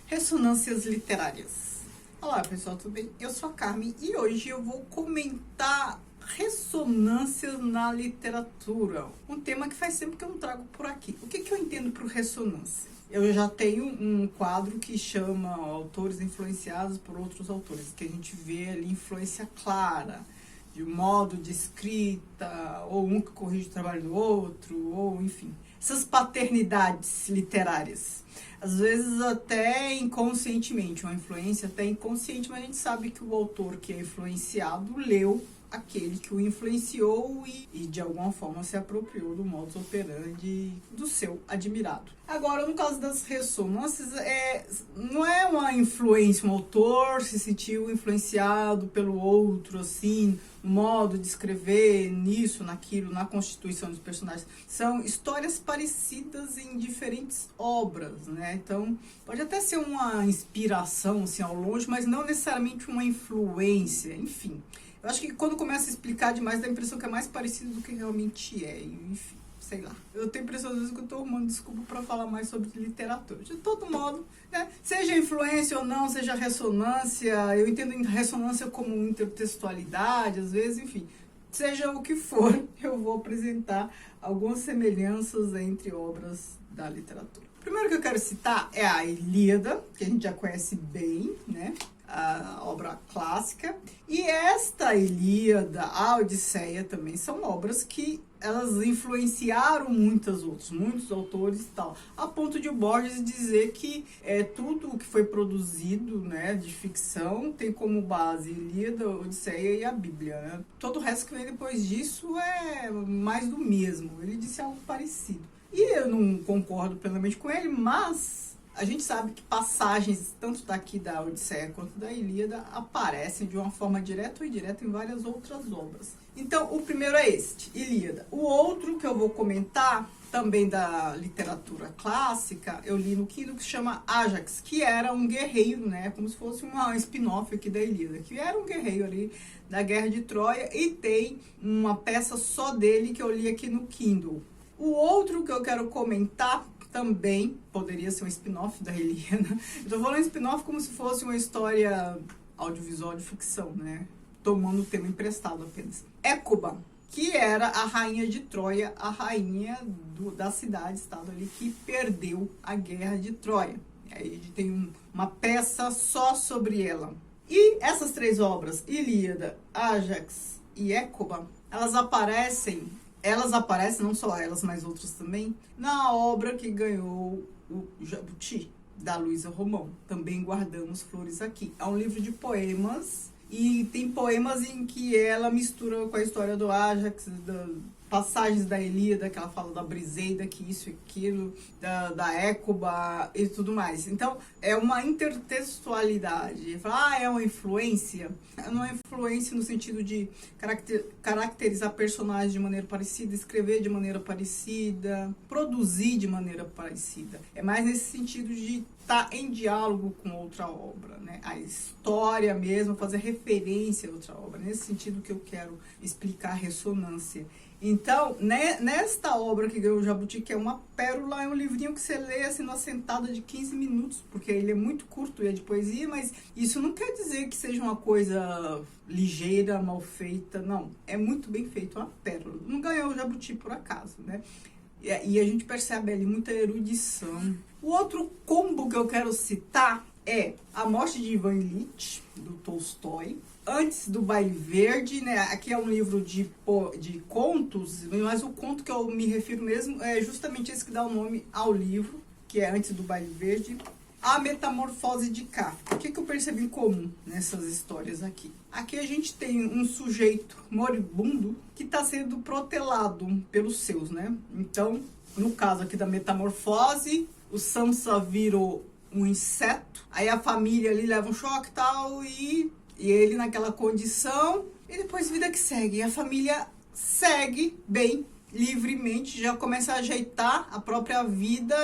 Ressonâncias literárias. Olá pessoal, tudo bem? Eu sou a Carmen e hoje eu vou comentar ressonâncias na literatura. Um tema que faz tempo que eu não trago por aqui. O que eu entendo por ressonância? Eu já tenho um quadro que chama Autores Influenciados por Outros Autores, que a gente vê ali influência clara, de modo de escrita, ou um que corrige o trabalho do outro, ou enfim. Essas paternidades literárias. Às vezes até inconscientemente, uma influência até inconsciente, mas a gente sabe que o autor que é influenciado leu aquele que o influenciou e de alguma forma se apropriou do modus operandi do seu admirado. Agora, no caso das ressonâncias, não é uma influência, um autor se sentiu influenciado pelo outro, assim, no modo de escrever, nisso, naquilo, na constituição dos personagens. São histórias parecidas em diferentes obras, né? Então, pode até ser uma inspiração, assim, ao longe, mas não necessariamente uma influência, enfim. Eu acho que quando começa a explicar demais, dá a impressão que é mais parecido do que realmente é, enfim, sei lá. Eu tenho a impressão, às vezes, que eu estou arrumando desculpa para falar mais sobre literatura. De todo modo, né? Seja influência ou não, seja ressonância, eu entendo ressonância como intertextualidade, às vezes, enfim. Seja o que for, eu vou apresentar algumas semelhanças entre obras da literatura. O primeiro que eu quero citar é a Ilíada, que a gente já conhece bem, né? A obra clássica. E esta Ilíada, a Odisseia também são obras que elas influenciaram muitos autores e tal, a ponto de o Borges dizer que tudo o que foi produzido, né, de ficção tem como base Ilíada, Odisseia e a Bíblia, né? Todo o resto que vem depois disso é mais do mesmo. Ele disse algo parecido. E eu não concordo plenamente com ele, mas a gente sabe que passagens, tanto daqui da Odisseia quanto da Ilíada, aparecem de uma forma direta ou indireta em várias outras obras. Então, o primeiro é este, Ilíada. O outro que eu vou comentar, também da literatura clássica, eu li no Kindle, que se chama Ájax, que era um guerreiro, né? Como se fosse uma spin-off aqui da Ilíada, que era um guerreiro ali da Guerra de Troia, e tem uma peça só dele que eu li aqui no Kindle. O outro que eu quero comentar também poderia ser um spin-off da Ilíada. Eu tô falando spin-off como se fosse uma história audiovisual de ficção, né? Tomando o tema emprestado apenas. Écuba, que era a rainha de Troia, a rainha da cidade-estado ali que perdeu a guerra de Troia. Aí a gente tem uma peça só sobre ela. E essas três obras, Ilíada, Ájax e Écuba, elas aparecem, não só elas, mas outras também, na obra que ganhou o Jabuti, da Luísa Romão. Também guardamos flores aqui. É um livro de poemas, e tem poemas em que ela mistura com a história do Ájax, passagens da Ilíada, que ela fala da Briseida, que isso e aquilo, da Écuba e tudo mais. Então, é uma intertextualidade. É uma influência? Não é influência no sentido de caracterizar personagens de maneira parecida, escrever de maneira parecida, produzir de maneira parecida. É mais nesse sentido de estar em diálogo com outra obra, né? A história mesmo, fazer referência a outra obra. Nesse sentido que eu quero explicar a ressonância. Então, né, nesta obra que ganhou o Jabuti, que é uma pérola, é um livrinho que você lê assim numa sentada de 15 minutos, porque ele é muito curto e é de poesia, mas isso não quer dizer que seja uma coisa ligeira, mal feita, não. É muito bem feito, é uma pérola. Não ganhou o Jabuti por acaso, né? E a gente percebe ali muita erudição. O outro combo que eu quero citar é A Morte de Ivan Ilitch, do Tolstói. Antes do Baile Verde, né? Aqui é um livro de contos, mas o conto que eu me refiro mesmo é justamente esse que dá o nome ao livro, que é Antes do Baile Verde. A Metamorfose de Kafka. O que eu percebi em comum nessas histórias aqui? Aqui a gente tem um sujeito moribundo que está sendo protelado pelos seus, né? Então, no caso aqui da Metamorfose, o Samsa virou um inseto, aí a família ali leva um choque e tal, e ele naquela condição, e depois vida que segue. E a família segue bem, livremente, já começa a ajeitar a própria vida,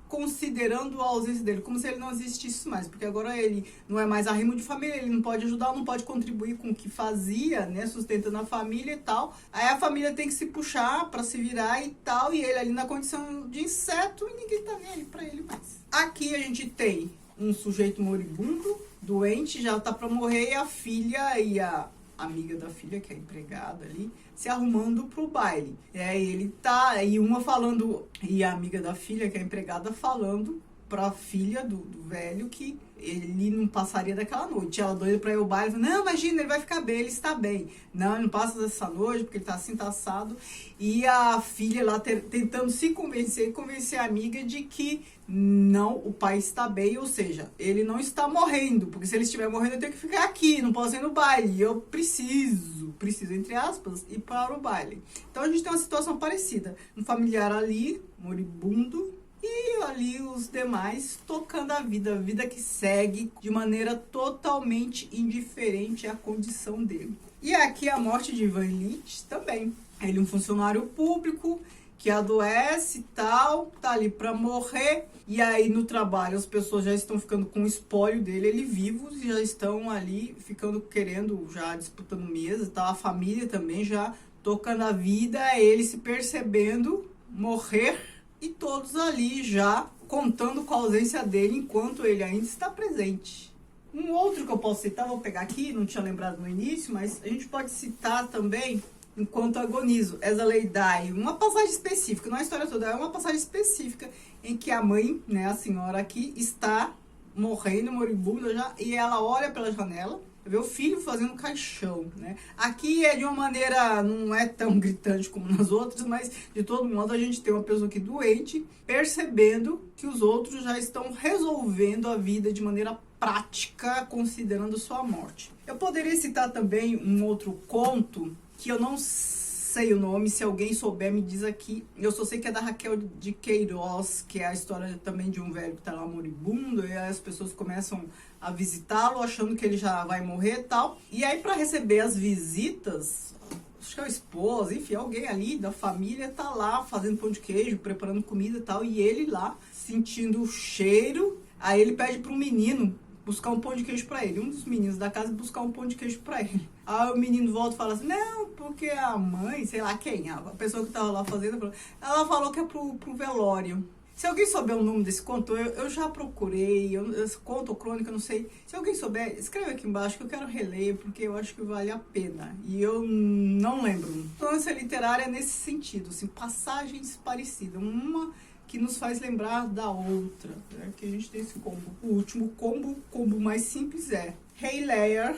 considerando a ausência dele, como se ele não existisse mais, porque agora ele não é mais arrimo de família, ele não pode ajudar, não pode contribuir com o que fazia, né, sustentando a família e tal. Aí a família tem que se puxar para se virar e tal, e ele ali na condição de inseto, e ninguém tá nem aí pra ele mais. Aqui a gente tem um sujeito moribundo, doente, já tá para morrer, e a filha e a amiga da filha, que é empregada ali, se arrumando pro baile. Ele tá, e uma falando, e a amiga da filha, que é empregada, falando pra filha do velho que ele não passaria daquela noite. Ela doida pra ir ao baile, não, imagina, ele vai ficar bem, ele está bem. Não, ele não passa dessa noite, porque ele tá assim, tá assado. E a filha lá tentando se convencer e convencer a amiga de que não, o pai está bem, ou seja, ele não está morrendo, porque se ele estiver morrendo eu tenho que ficar aqui, não posso ir no baile. Eu preciso, entre aspas, ir para o baile. Então a gente tem uma situação parecida. Um familiar ali, moribundo, e ali os demais tocando a vida que segue de maneira totalmente indiferente à condição dele. E aqui a morte de Ivan Ilitch também. Ele é um funcionário público que adoece e tal, tá ali para morrer. E aí no trabalho as pessoas já estão ficando com o espólio dele, ele vivo, e já estão ali ficando querendo, já disputando mesa e tal. A família também já tocando a vida, ele se percebendo morrer. E todos ali já contando com a ausência dele enquanto ele ainda está presente. Um outro que eu posso citar, vou pegar aqui, não tinha lembrado no início, mas a gente pode citar também Enquanto Agonizo, As I Lay Die. Uma passagem específica, não é a história toda, é uma passagem específica em que a mãe, né, a senhora aqui, está morrendo, moribunda já, e ela olha pela janela, vê o filho fazendo caixão, né? Aqui é de uma maneira, não é tão gritante como nas outras, mas de todo modo a gente tem uma pessoa aqui doente, percebendo que os outros já estão resolvendo a vida de maneira prática, considerando sua morte. Eu poderia citar também um outro conto, que eu não sei o nome, se alguém souber me diz aqui. Eu só sei que é da Raquel de Queiroz, que é a história também de um velho que tá lá moribundo, e aí as pessoas começam a visitá-lo, achando que ele já vai morrer e tal. E aí, para receber as visitas, acho que é o esposo, enfim, alguém ali da família tá lá fazendo pão de queijo, preparando comida e tal, e ele lá sentindo o cheiro. Aí ele pede para um menino buscar um pão de queijo para ele. Um dos meninos da casa buscar um pão de queijo para ele. Aí o menino volta e fala assim, não, porque a mãe, sei lá quem, a pessoa que tava lá fazendo, ela falou que é pro velório. Se alguém souber o nome desse conto, eu já procurei, esse conto ou crônica, não sei. Se alguém souber, escreve aqui embaixo que eu quero reler, porque eu acho que vale a pena. E eu não lembro. Infância literária é nesse sentido, assim, passagens parecidas. Uma que nos faz lembrar da outra, né? Que a gente tem esse combo. O último combo, o combo mais simples é Rei Lear,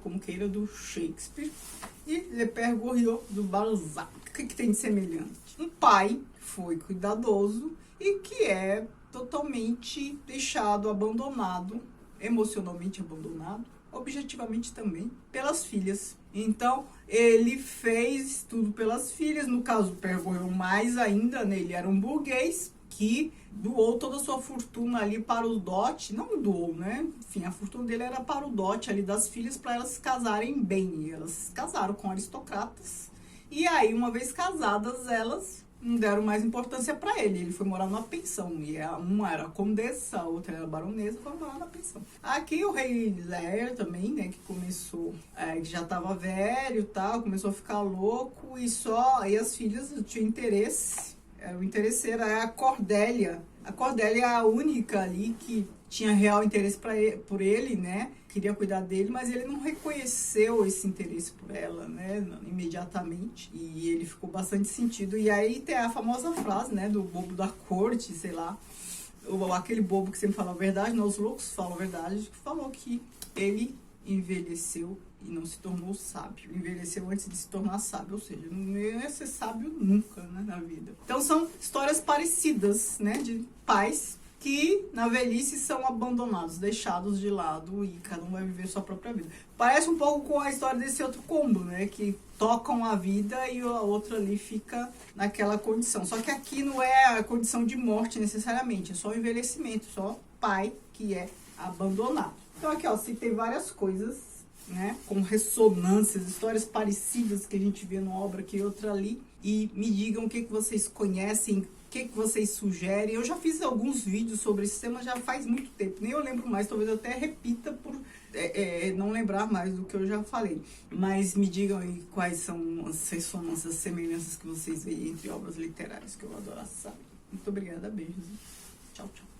como queira, do Shakespeare, e Le Père Goriot, do Balzac. O que tem de semelhante? Um pai foi cuidadoso e que é totalmente deixado, abandonado, emocionalmente abandonado, objetivamente também, pelas filhas. Então, ele fez tudo pelas filhas, no caso, percorreu mais ainda, né? Ele era um burguês que doou toda a sua fortuna ali para o dote, não doou, né? Enfim, a fortuna dele era para o dote ali das filhas, para elas se casarem bem. E elas se casaram com aristocratas, e aí, uma vez casadas, elas não deram mais importância para ele. Ele foi morar numa pensão. E uma era condessa, a outra era baronesa, foi morar na pensão. Aqui o rei Lear também, né, que começou, que já estava velho e tal, começou a ficar louco, e as filhas tinham interesse. O interesseiro é a Cordélia. A Cordélia é a única ali que tinha real interesse por ele, né? Queria cuidar dele, mas ele não reconheceu esse interesse por ela, né? Imediatamente. E ele ficou bastante sentido. E aí tem a famosa frase, né? Do bobo da corte, sei lá. Ou aquele bobo que sempre fala a verdade, não, os loucos falam a verdade, que falou que ele envelheceu e não se tornou sábio. Envelheceu antes de se tornar sábio, ou seja, não ia ser sábio nunca, né, na vida. Então são histórias parecidas, né, de pais que na velhice são abandonados, deixados de lado, e cada um vai viver sua própria vida. Parece um pouco com a história desse outro combo, né, que tocam a vida e a outra ali fica naquela condição. Só que aqui não é a condição de morte necessariamente, é só o envelhecimento, só pai que é abandonado. Então aqui, ó, citei várias coisas, né, com ressonâncias, histórias parecidas que a gente vê numa obra aqui e outra ali, e me digam o que vocês conhecem, o que vocês sugerem. Eu já fiz alguns vídeos sobre esse tema já faz muito tempo, nem eu lembro mais, talvez eu até repita por não lembrar mais do que eu já falei. Mas me digam aí quais são as ressonâncias, as semelhanças que vocês veem entre obras literárias, que eu adoro saber. Muito obrigada, beijos. Tchau, tchau.